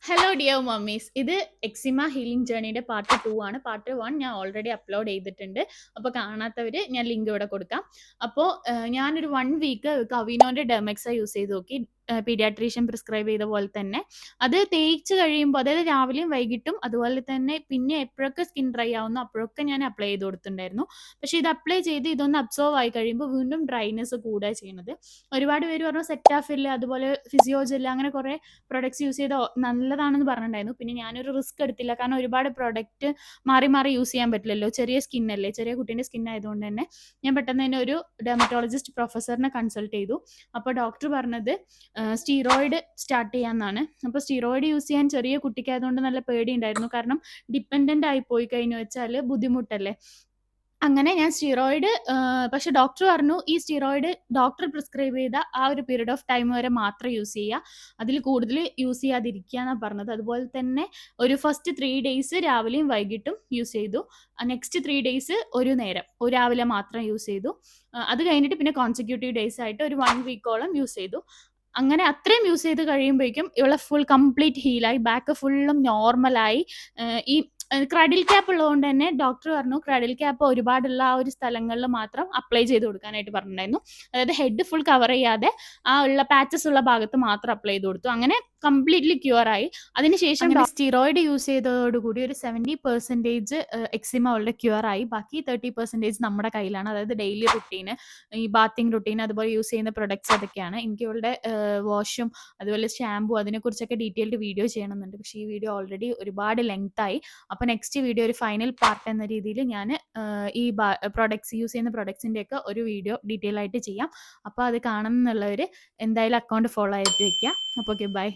Hello dear mummies. ഇത് eczema healing ജേർണിയുടെ part 2 ആണ്. Part 1 ഞാൻ ഓൾറെഡി അപ്ലോഡ് ചെയ്തിട്ടുണ്ട്. അപ്പോൾ കാണാത്തവർ ഞാൻ ലിങ്ക് ഇവിടെ കൊടുക്കാം. അപ്പോൾ ഞാനൊരു 1 വീക്ക് കവിനോൻ്റെ ഡെർമെക്സ യൂസ് ചെയ്ത് നോക്കി. പീഡിയാട്രീഷ്യൻ പ്രിസ്ക്രൈബ് ചെയ്ത പോലെ തന്നെ അത് തേച്ച് കഴിയുമ്പോൾ, അതായത് രാവിലെയും വൈകിട്ടും, അതുപോലെ തന്നെ പിന്നെ എപ്പോഴൊക്കെ സ്കിൻ ഡ്രൈ ആവുന്നു അപ്പോഴൊക്കെ ഞാൻ അപ്ലൈ ചെയ്ത് കൊടുത്തിട്ടുണ്ടായിരുന്നു. പക്ഷേ ഇത് അപ്ലൈ ചെയ്ത് ഇതൊന്ന് അബ്സോർവ് ആയി കഴിയുമ്പോൾ വീണ്ടും ഡ്രൈനെസ് കൂടുക ചെയ്യുന്നത്. ഒരുപാട് പേര് പറഞ്ഞു സെറ്റാഫില്ല, അതുപോലെ ഫിസിയോജെല്ല, അങ്ങനെ കുറേ പ്രൊഡക്ട്സ് യൂസ് ചെയ്ത നല്ലതാണെന്ന് പറഞ്ഞിട്ടുണ്ടായിരുന്നു. പിന്നെ ഞാനൊരു റിസ്ക് എടുത്തില്ല, കാരണം ഒരുപാട് പ്രൊഡക്റ്റ് മാറി മാറി യൂസ് ചെയ്യാൻ പറ്റില്ലല്ലോ. ചെറിയ സ്കിന്നല്ലേ, ചെറിയ കുട്ടീൻ്റെ സ്കിൻ ആയതുകൊണ്ട് തന്നെ ഞാൻ പെട്ടെന്ന് തന്നെ ഒരു ഡെർമറ്റോളജിസ്റ്റ് പ്രൊഫസറിനെ കൺസൾട്ട് ചെയ്തു. അപ്പോൾ ഡോക്ടർ പറഞ്ഞത് സ്റ്റീറോയിഡ് സ്റ്റാർട്ട് ചെയ്യാമെന്നാണ്. അപ്പോൾ സ്റ്റീറോയിഡ് യൂസ് ചെയ്യാൻ ചെറിയ കുട്ടിക്കായതുകൊണ്ട് നല്ല പേടിയുണ്ടായിരുന്നു, കാരണം ഡിപ്പെൻഡൻ്റ് ആയി പോയി കഴിഞ്ഞു വെച്ചാൽ ബുദ്ധിമുട്ടല്ലേ. അങ്ങനെ ഞാൻ സ്റ്റീറോയിഡ്, പക്ഷെ ഡോക്ടർ പറഞ്ഞു ഈ സ്റ്റീറോയിഡ് ഡോക്ടർ പ്രിസ്ക്രൈബ് ചെയ്ത ആ ഒരു പീരീഡ് ഓഫ് ടൈം വരെ മാത്രം യൂസ് ചെയ്യുക, അതിൽ കൂടുതൽ യൂസ് ചെയ്യാതിരിക്കുക എന്നാണ് പറഞ്ഞത്. അതുപോലെ തന്നെ ഒരു ഫസ്റ്റ് 3 ഡേയ്സ് രാവിലെയും വൈകിട്ടും യൂസ് ചെയ്തു. നെക്സ്റ്റ് 3 ഡേയ്സ് ഒരു നേരം, ഒരു രാവിലെ മാത്രം യൂസ് ചെയ്തു. അത് കഴിഞ്ഞിട്ട് പിന്നെ കോൺസിക്യൂട്ടീവ് ഡേയ്സ് ആയിട്ട് ഒരു 1 വീക്കോളം യൂസ് ചെയ്തു. അങ്ങനെ അത്രയും യൂസ് ചെയ്ത് കഴിയുമ്പോഴേക്കും ഇവളെ ഫുൾ കംപ്ലീറ്റ് ഹീലായി, ബാക്ക് ഫുള്ളും നോർമലായി. ഈ ക്രഡിൽ ക്യാപ്പ് ഉള്ളതുകൊണ്ട് തന്നെ ഡോക്ടർ പറഞ്ഞു ക്രഡിൽ ക്യാപ്പ് ഒരുപാടുള്ള ആ ഒരു സ്ഥലങ്ങളിൽ മാത്രം അപ്ലൈ ചെയ്ത് കൊടുക്കാനായിട്ട് പറഞ്ഞിട്ടുണ്ടായിരുന്നു. അതായത് ഹെഡ് ഫുൾ കവർ ചെയ്യാതെ ആ ഉള്ള പാച്ചസ് ഉള്ള ഭാഗത്ത് മാത്രം അപ്ലൈ ചെയ്ത് കൊടുത്തു. അങ്ങനെ കംപ്ലീറ്റ്ലി ക്യൂർ ആയി. അതിനുശേഷം സ്റ്റിറോയിഡ് യൂസ് ചെയ്തതോടുകൂടി ഒരു 70% എക്സിമ അവളുടെ ക്യൂർ ആയി. ബാക്കി 30% നമ്മുടെ കയ്യിലാണ്. അതായത് ഡെയിലി റുട്ടീന്, ഈ ബാത്തിങ് റുട്ടീൻ, അതുപോലെ യൂസ് ചെയ്യുന്ന പ്രൊഡക്ട്സ് അതൊക്കെയാണ്. എനിക്ക് ഇവളുടെ വാഷും അതുപോലെ ഷാമ്പു അതിനെക്കുറിച്ചൊക്കെ ഡീറ്റെയിൽഡ് വീഡിയോ ചെയ്യണമെന്നുണ്ട്. പക്ഷേ ഈ വീഡിയോ ഓൾറെഡി ഒരുപാട് ലെങ്ത് ആയി. അപ്പോൾ നെക്സ്റ്റ് വീഡിയോ ഒരു ഫൈനൽ പാർട്ട് എന്ന രീതിയിൽ ഞാൻ ഈ പ്രൊഡക്ട്സ് യൂസ് ചെയ്യുന്ന പ്രൊഡക്ട്സിൻ്റെയൊക്കെ ഒരു വീഡിയോ ഡീറ്റെയിൽ ആയിട്ട് ചെയ്യാം. അപ്പോൾ അത് കാണണം എന്നുള്ളവർ എന്തായാലും അക്കൗണ്ട് ഫോളോ ആയിട്ട് വെക്കുക. അപ്പോൾ ഓക്കെ, ബൈ.